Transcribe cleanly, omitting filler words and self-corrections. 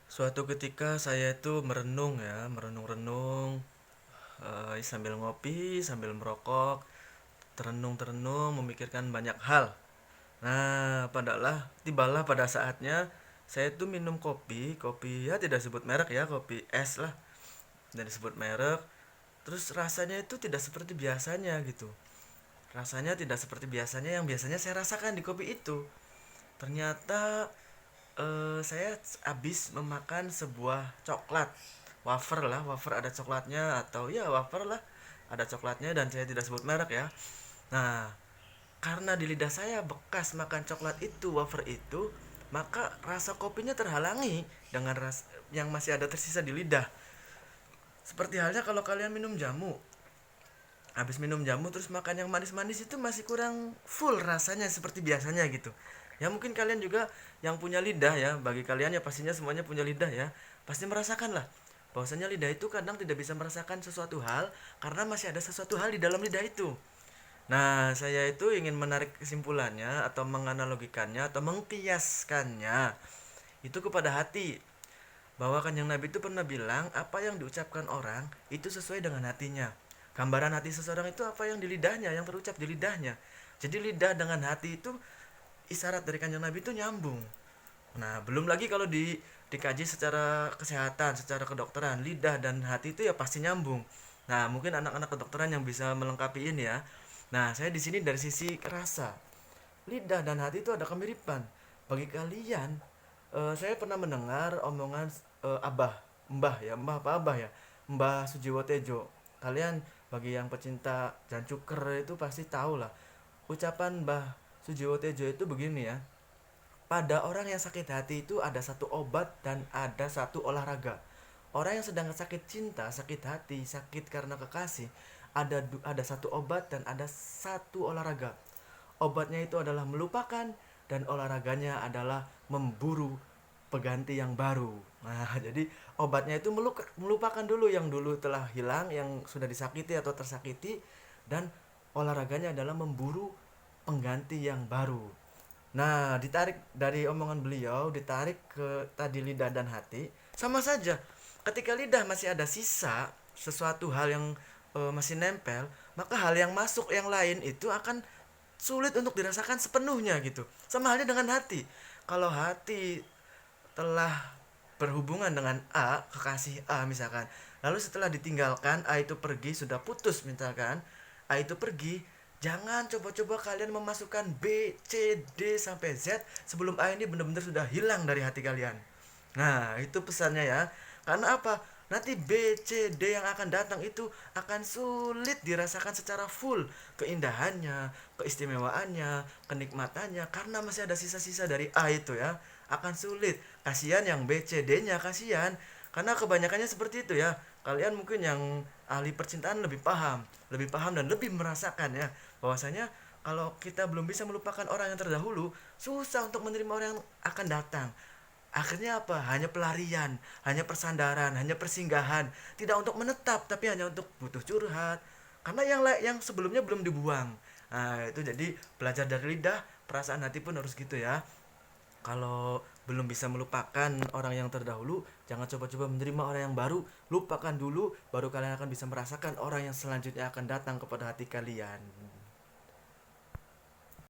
Suatu ketika saya itu merenung ya, merenung-renung, sambil ngopi, sambil merokok, terenung-terenung, memikirkan banyak hal. Nah, tibalah pada saatnya saya itu minum kopi, kopi ya tidak sebut merek ya, kopi es lah, tidak disebut merek. Terus rasanya itu tidak seperti biasanya gitu. Rasanya tidak seperti biasanya yang biasanya saya rasakan di kopi itu. Ternyata saya habis memakan sebuah coklat wafer lah, wafer ada coklatnya, atau ya wafer lah ada coklatnya, dan saya tidak sebut merek ya. Nah, karena di lidah saya bekas makan coklat itu, wafer itu, maka rasa kopinya terhalangi dengan yang masih ada tersisa di lidah. Seperti halnya kalau kalian minum jamu, habis minum jamu terus makan yang manis-manis, itu masih kurang full rasanya seperti biasanya gitu. Ya mungkin kalian juga yang punya lidah ya, bagi kalian ya pastinya semuanya punya lidah ya, pasti merasakan lah bahwasanya lidah itu kadang tidak bisa merasakan sesuatu hal karena masih ada sesuatu hal di dalam lidah itu. Nah, saya itu ingin menarik kesimpulannya atau menganalogikannya atau mengkiaskannya itu kepada hati, bahwa Kanjeng Nabi itu pernah bilang apa yang diucapkan orang itu sesuai dengan hatinya. Gambaran hati seseorang itu apa yang di lidahnya, yang terucap di lidahnya. Jadi lidah dengan hati itu isyarat dari Kanjeng Nabi itu nyambung. Nah, belum lagi kalau dikaji secara kesehatan, secara kedokteran, lidah dan hati itu ya pasti nyambung. Nah, mungkin anak-anak kedokteran yang bisa melengkapi ini ya. Nah, saya di sini dari sisi rasa. Lidah dan hati itu ada kemiripan. Bagi kalian, saya pernah mendengar omongan Abah, Mbah ya, Mbah apa Abah ya? Mbah Sujiwo Tejo. Kalian bagi yang pecinta jancuker itu pasti tahu lah. Ucapan Mbah Sujiwo Tejo itu begini ya. Pada orang yang sakit hati itu ada satu obat dan ada satu olahraga. Orang yang sedang sakit cinta, sakit hati, sakit karena kekasih, ada satu obat dan ada satu olahraga. Obatnya itu adalah melupakan dan olahraganya adalah memburu pengganti yang baru. Nah, jadi obatnya itu melupakan dulu yang dulu telah hilang, yang sudah disakiti atau tersakiti, dan olahraganya adalah memburu pengganti yang baru. Nah, ditarik dari omongan beliau, ditarik ke tadi lidah dan hati, sama saja. Ketika lidah masih ada sisa sesuatu hal yang masih nempel, maka hal yang masuk yang lain itu akan sulit untuk dirasakan sepenuhnya gitu. Sama halnya dengan hati. Kalau hati telah berhubungan dengan A, kekasih A misalkan, lalu setelah ditinggalkan, A itu pergi, sudah putus misalkan, A itu pergi, jangan coba-coba kalian memasukkan B, C, D sampai Z sebelum A ini benar-benar sudah hilang dari hati kalian. Nah, itu pesannya ya. Karena apa? Nanti B, C, D yang akan datang itu akan sulit dirasakan secara full keindahannya, keistimewaannya, kenikmatannya, karena masih ada sisa-sisa dari A itu ya. Akan sulit. Kasihan yang B, C, D-nya, kasihan. Karena kebanyakannya seperti itu ya. Kalian mungkin yang ahli percintaan lebih paham dan lebih merasakan ya bahwasanya kalau kita belum bisa melupakan orang yang terdahulu, susah untuk menerima orang yang akan datang. Akhirnya apa? Hanya pelarian, hanya persandaran, hanya persinggahan. Tidak untuk menetap, tapi hanya untuk butuh curhat. Karena yang sebelumnya belum dibuang. Nah, itu jadi belajar dari lidah, perasaan hati pun harus gitu ya. Kalau belum bisa melupakan orang yang terdahulu, jangan coba-coba menerima orang yang baru. Lupakan dulu, baru kalian akan bisa merasakan orang yang selanjutnya akan datang kepada hati kalian.